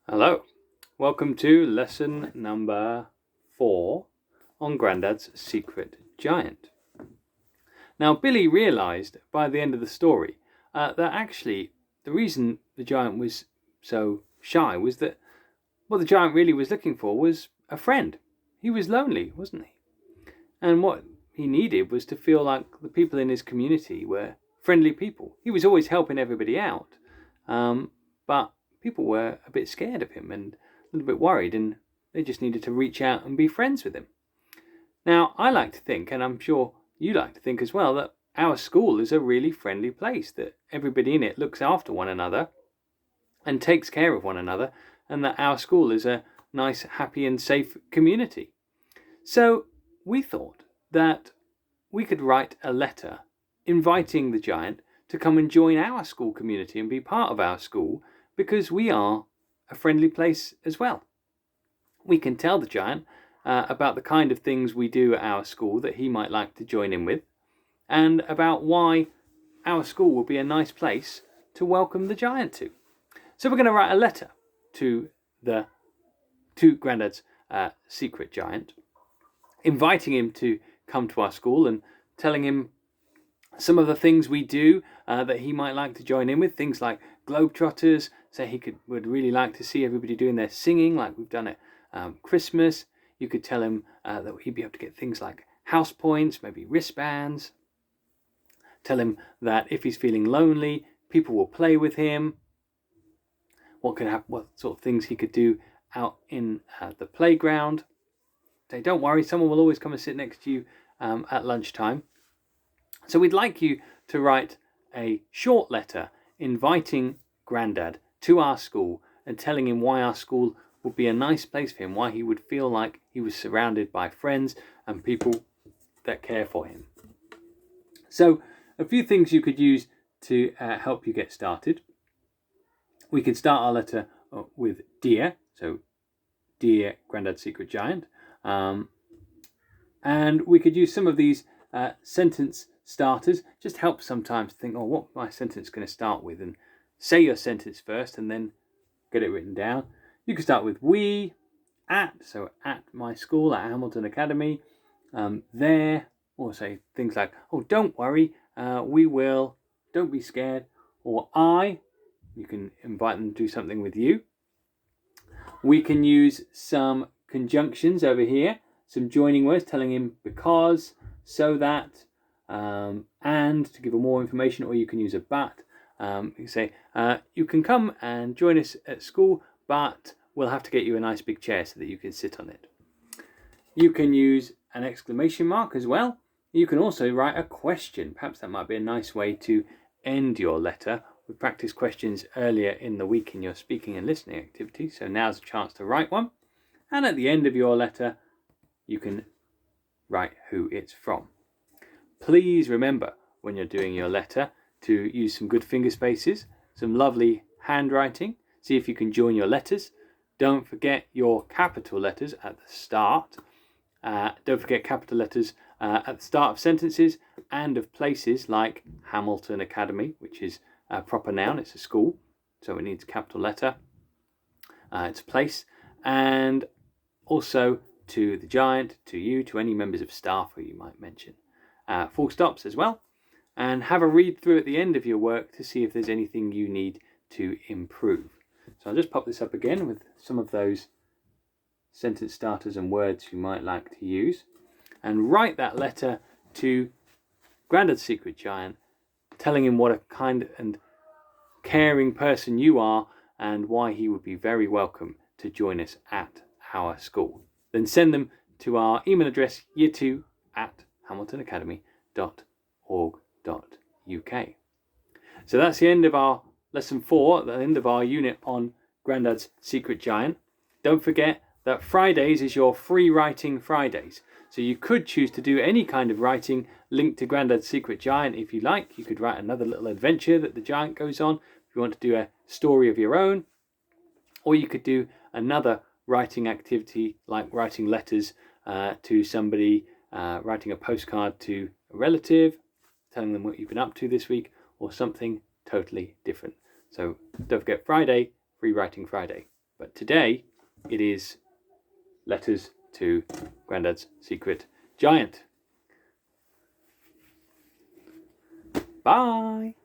Hello, welcome to lesson number 4 on Grandad's Secret Giant. Now, Billy realised by the end of the story that actually the reason the giant was so shy was that what the giant really was looking for was a friend. He was lonely, wasn't he? And what he needed was to feel like the people in his community were friendly people. He was always helping everybody out, but people were a bit scared of him and a little bit worried, and they just needed to reach out and be friends with him. Now, I like to think, and I'm sure you like to think as well, that our school is a really friendly place, that everybody in it looks after one another and takes care of one another, and that our school is a nice, happy, and safe community. So we thought that we could write a letter inviting the giant to come and join our school community and be part of our school, because we are a friendly place as well. We can tell the giant about the kind of things we do at our school that he might like to join in with, and about why our school will be a nice place to welcome the giant to. So we're going to write a letter to Grandad's secret giant, inviting him to come to our school and telling him some of the things we do that he might like to join in with. Things like Globetrotters, so he would really like to see everybody doing their singing like we've done at Christmas. You could tell him that he'd be able to get things like house points, maybe wristbands. Tell him that if he's feeling lonely, people will play with him. What sort of things he could do out in the playground. Say, don't worry, someone will always come and sit next to you at lunchtime. So we'd like you to write a short letter inviting Grandad to our school and telling him why our school would be a nice place for him, why he would feel like he was surrounded by friends and people that care for him. So a few things you could use to help you get started. We could start our letter with Dear, so Dear Grandad's Secret Giant. And we could use some of these sentence starters. Just help sometimes to think, what my sentence going to start with, and say your sentence first and then get it written down. You can start with we, at my school, at Hamilton Academy, there, or say things like, don't worry, we will, don't be scared, or I. You can invite them to do something with you. We can use some conjunctions over here, some joining words telling him because, so that, and to give him more information, or you can use a but. You can say, you can come and join us at school, but we'll have to get you a nice big chair so that you can sit on it. You can use an exclamation mark as well. You can also write a question. Perhaps that might be a nice way to end your letter. We practiced questions earlier in the week in your speaking and listening activity, so now's a chance to write one. And at the end of your letter, you can write who it's from. Please remember, when you're doing your letter, to use some good finger spaces, some lovely handwriting. See if you can join your letters. Don't forget your capital letters at the start. Don't forget capital letters at the start of sentences and of places like Hamilton Academy, which is a proper noun. It's a school, so it needs a capital letter. It's a place. And also to the giant, to you, to any members of staff who you might mention. Full stops as well. And have a read through at the end of your work to see if there's anything you need to improve. So I'll just pop this up again with some of those sentence starters and words you might like to use. And write that letter to Grandad's Secret Giant, telling him what a kind and caring person you are and why he would be very welcome to join us at our school. Then send them to our email address, year2@hamiltonacademy.org.uk. So that's the end of our lesson 4, the end of our unit on Grandad's Secret Giant. Don't forget that Fridays is your free writing Fridays. So you could choose to do any kind of writing linked to Grandad's Secret Giant if you like. You could write another little adventure that the giant goes on if you want to do a story of your own. Or you could do another writing activity like writing letters to somebody, writing a postcard to a relative, telling them what you've been up to this week, or something totally different. So don't forget Friday, Free Writing Friday. But today it is Letters to Grandad's Secret Giant. Bye.